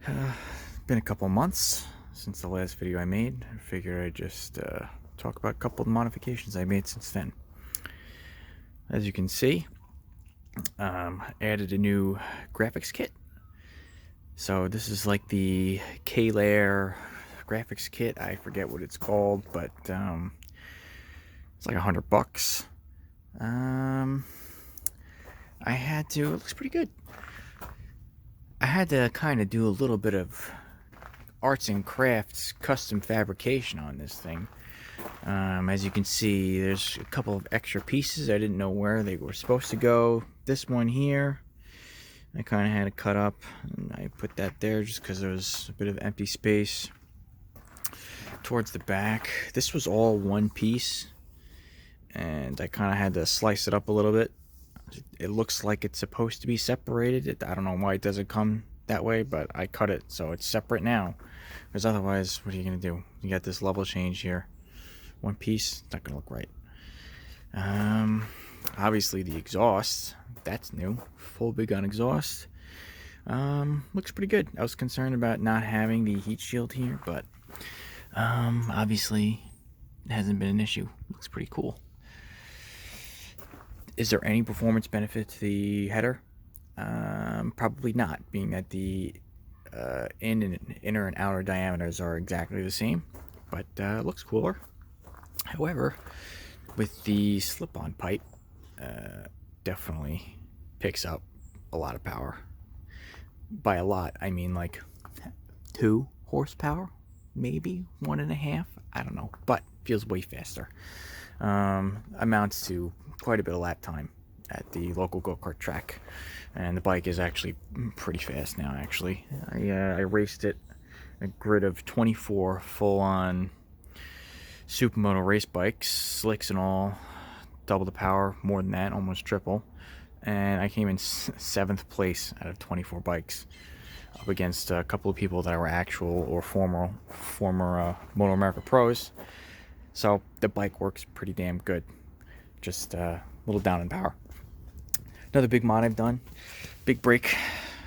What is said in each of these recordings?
Been a couple months since the last video I made. I figured I'd just talk about a couple of modifications I made since then. As you can see, I added a new graphics kit. So this is like the KLX graphics kit. I forget what it's called, but it's like $100. I had to. It looks pretty good. I had to kind of do a little bit of arts and crafts custom fabrication on this thing. As you can see, there's a couple of extra pieces. I didn't know where they were supposed to go. This one here, I kind of had to cut up, and I put that there just because there was a bit of empty space towards the back. This was all one piece, and I kind of had to slice it up a little bit. It looks like it's supposed to be separated. I don't know why it doesn't come that way, but I cut it so it's separate now, because otherwise, what are you gonna do? You got this level change here, one piece, it's not gonna look right. Obviously the exhaust, that's new, full big on exhaust. Looks pretty good. I was concerned about not having the heat shield here, but obviously it hasn't been an issue. Looks pretty cool. Is there any performance benefit to the header? Probably not, being that the inner and outer diameters are exactly the same, but it looks cooler. However, with the slip-on pipe, definitely picks up a lot of power. By a lot, I mean like 2 horsepower, maybe 1.5. I don't know, but feels way faster. Amounts to quite a bit of lap time at the local go-kart track, and the bike is actually pretty fast now. Actually, I raced it a grid of 24 full-on supermoto race bikes, slicks and all, double the power, more than that, almost triple, and I came in 7th place out of 24 bikes, up against a couple of people that were actual or former Moto America pros. So the bike works pretty damn good, just a little down in power. Another big mod I've done, big brake,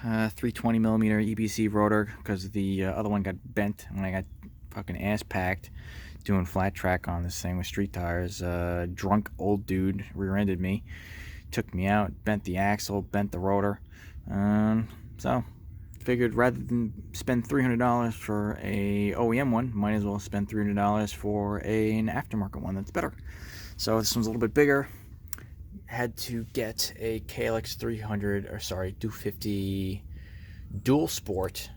320mm EBC rotor, because the other one got bent when I got fucking ass packed doing flat track on this thing with street tires. Drunk old dude rear-ended me, took me out, bent the axle, bent the rotor. So figured rather than spend $300 for a OEM one, might as well spend $300 for an aftermarket one that's better. So this one's a little bit bigger. Had to get a KLX 250 dual sport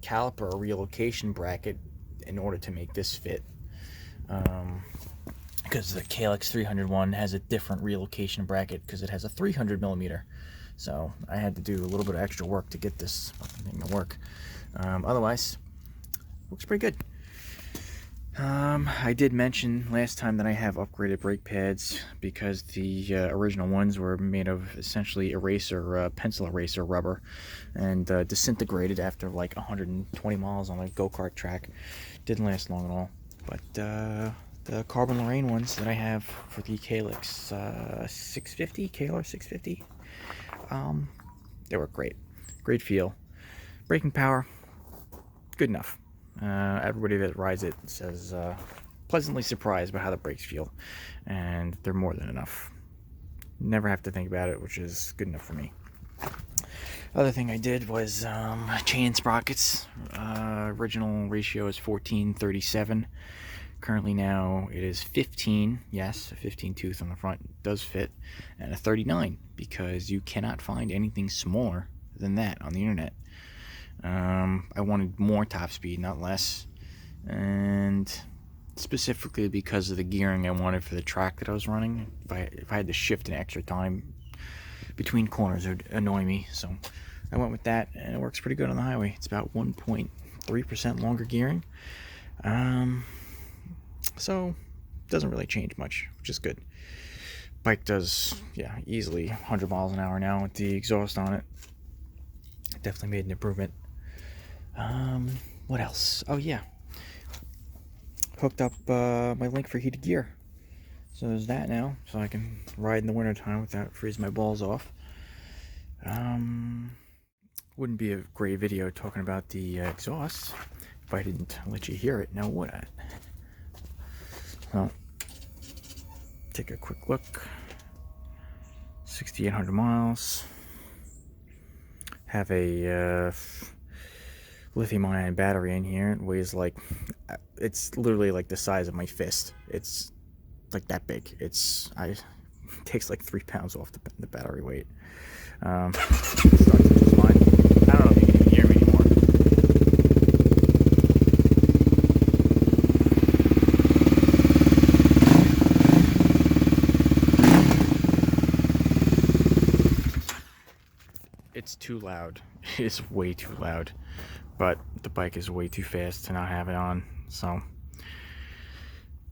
caliper relocation bracket in order to make this fit, because the KLX 301 has a different relocation bracket because it has a 300mm. So I had to do a little bit of extra work to get this thing to work. Otherwise, looks pretty good. I did mention last time that I have upgraded brake pads because the original ones were made of essentially pencil eraser rubber, and disintegrated after like 120 miles on a go-kart track. Didn't last long at all. But the Carbon Lorraine ones that I have for the KLX 650, KLR 650, they work great. Great feel. Braking power, good enough. Everybody that rides it says pleasantly surprised by how the brakes feel, and they're more than enough. Never have to think about it, which is good enough for me. Other thing I did was chain and sprockets. Original ratio is 14:37. Currently now it is 15. Yes, a 15 tooth on the front does fit, and a 39, because you cannot find anything smaller than that on the internet. I wanted more top speed, not less, and specifically because of the gearing I wanted for the track that I was running. If I had to shift an extra time between corners, it would annoy me, so I went with that, and it works pretty good on the highway. It's about 1.3% longer gearing, so it doesn't really change much, which is good. Bike does, yeah, easily 100 miles an hour now with the exhaust on it. Definitely made an improvement. What else? Oh yeah, hooked up my link for heated gear, so there's that now, so I can ride in the wintertime without freezing my balls off. Wouldn't be a great video talking about the exhaust if I didn't let you hear it, now would I? Well, take a quick look. 6,800 miles. Have a lithium-ion battery in here. It weighs like, it's literally like the size of my fist. It's like that big. It takes like 3 pounds off the battery weight. Starts just fine. I don't know if you can even hear me anymore. It's too loud. It is way too loud. But the bike is way too fast to not have it on. So,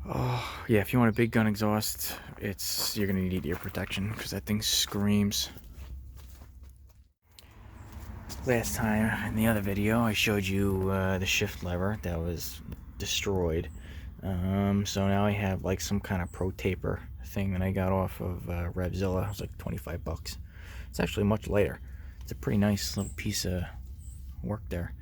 oh yeah, if you want a big gun exhaust, you're gonna need ear protection because that thing screams. Last time in the other video, I showed you the shift lever that was destroyed. So now I have like some kind of pro taper thing that I got off of Revzilla. It was like 25 bucks. It's actually much lighter. It's a pretty nice little piece of work there.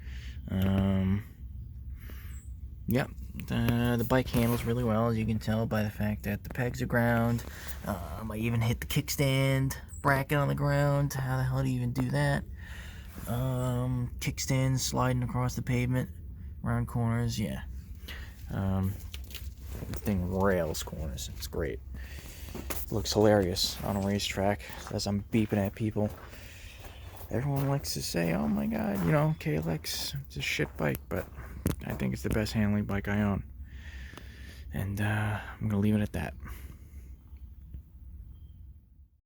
Yep, the bike handles really well, as you can tell by the fact that the pegs are ground. I even hit the kickstand bracket on the ground. How the hell do you even do that? Kickstand sliding across the pavement, around corners, yeah. The thing rails corners. It's great. Looks hilarious on a racetrack as I'm beeping at people. Everyone likes to say, oh my god, you know, KLX, it's a shit bike, but I think it's the best handling bike I own. And I'm going to leave it at that.